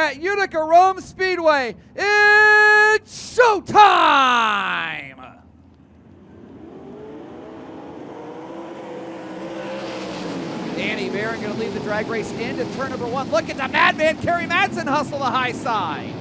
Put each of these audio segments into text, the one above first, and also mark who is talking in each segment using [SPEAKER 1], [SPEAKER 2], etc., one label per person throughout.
[SPEAKER 1] at Utica-Rome Speedway. It's showtime! Danny Varin going to lead the drag race into turn number 1. Look at the madman, Kerry Madsen, hustle the high side.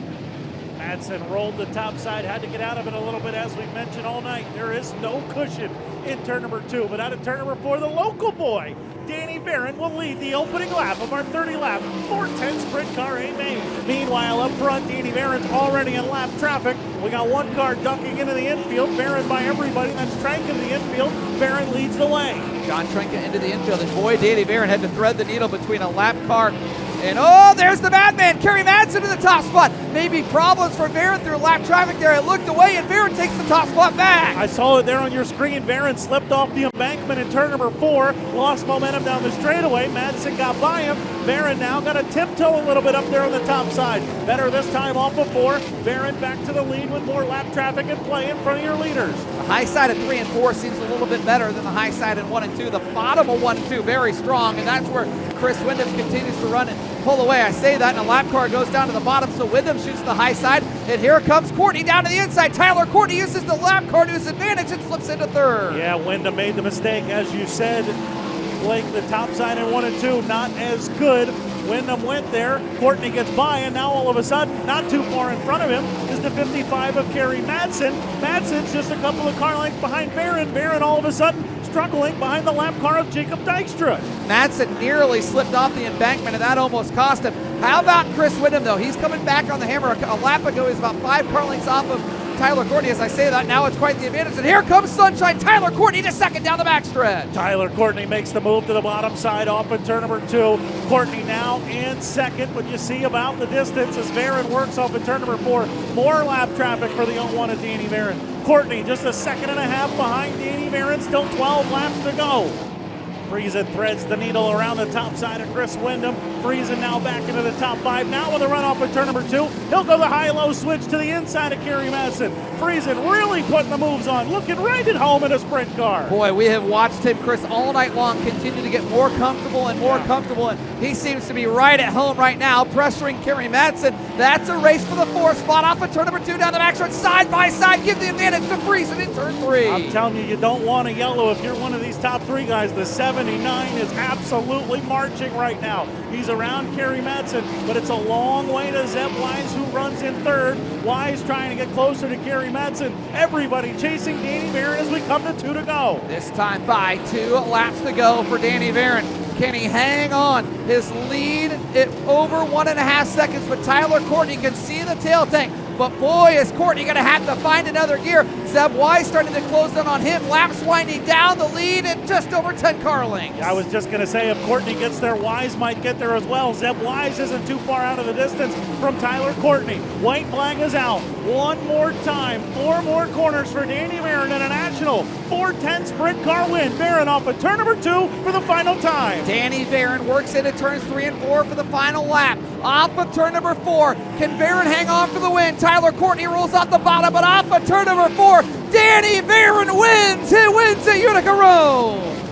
[SPEAKER 2] Madsen rolled the top side, had to get out of it a little bit, as we've mentioned all night. There is no cushion in turn number 2, but out of turn number 4, the local boy, Danny Varin, will lead the opening lap of our 30-lap 410 sprint car A main. Meanwhile, up front, Danny Varin's already in lap traffic. We got one car ducking into the infield. Varin by everybody. That's Trank in the infield. Varin leads the way.
[SPEAKER 1] John Trenka into the infield, and boy, Danny Varin had to thread the needle between a lap car and oh, there's the madman, Kerry Madsen in the top spot. Maybe problems for Varin through lap traffic there. It looked away, and Varin takes the top spot back.
[SPEAKER 2] I saw it there on your screen. Varin slipped off the embankment in turn number 4, lost momentum down the straightaway. Madsen got by him. Varin now got to tiptoe a little bit up there on the top side. Better this time off of 4. Varin back to the lead with more lap traffic and play in front of your leaders.
[SPEAKER 1] The high side of 3 and 4 seems a little bit better than the high side in 1 and 2. The bottom of 1 and 2 very strong, and that's where Chris Wyndham continues to run and pull away. I say that, and a lap car goes down to the bottom, so Wyndham shoots the high side, and here comes Courtney down to the inside. Tyler Courtney uses the lap car to his advantage and slips into 3rd.
[SPEAKER 2] Yeah, Wyndham made the mistake, as you said. Blake, the top side in 1 and 2, not as good. Wyndham went there. Courtney gets by, and now all of a sudden, not too far in front of him, is the 55 of Kerry Madsen. Madsen's just a couple of car lengths behind Varin. Varin all of a sudden struggling behind the lap car of Jacob Dykstra.
[SPEAKER 1] Madsen nearly slipped off the embankment, and that almost cost him. How about Chris Wyndham, though? He's coming back on the hammer. A lap ago, he's about 5 car lengths off of Tyler Courtney. As I say that, now it's quite the advantage. And here comes Sunshine. Tyler Courtney to second down the backstretch.
[SPEAKER 2] Tyler Courtney makes the move to the bottom side off in turn number 2. Courtney now in second, but you see about the distance as Varin works off in turn number 4. More lap traffic for the 0-1 of Danny Varin. Courtney just a second and a half behind Danny Varin, still 12 laps to go. Friesen threads the needle around the top side of Chris Wyndham. Friesen now back into the top 5. Now with a run off of turn number 2. He'll go the high-low switch to the inside of Kerry Madsen. Friesen really putting the moves on, looking right at home in a sprint car.
[SPEAKER 1] Boy, we have watched him, Chris, all night long continue to get more comfortable and more comfortable, and he seems to be right at home right now, pressuring Kerry Madsen. That's a race for the 4th spot off of turn number 2 down the backstretch, side by side, give the advantage to Friesen in turn 3.
[SPEAKER 2] I'm telling you, you don't want a yellow if you're one of these top 3 guys. The 79 is absolutely marching right now. He's around Kerry Madsen, but it's a long way to Zeb Wise, who runs in 3rd. Wise trying to get closer to Kerry Madsen. Everybody chasing Danny Varin as we come to 2 to go.
[SPEAKER 1] This time by 2 laps to go for Danny Varin. Can he hang on? His lead at over 1.5 seconds, but Tyler Courtney can see the tail tank. But boy, is Courtney going to have to find another gear. Zeb Wise starting to close in on him. Laps winding down, the lead at just over 10 car lengths.
[SPEAKER 2] Yeah, I was just going to say, if Courtney gets there, Wise might get there as well. Zeb Wise isn't too far out of the distance from Tyler Courtney. White flag is out. One more time, 4 more corners for Danny Varin and a national 410 sprint car win. Varin off of turn number 2 for the final time.
[SPEAKER 1] Danny Varin works into turns 3 and 4 for the final lap. Off of turn number 4, can Varin hang on for the win? Tyler Courtney rolls off the bottom, but off of turn number 4, Danny Varin wins. He wins at Utica-Rome.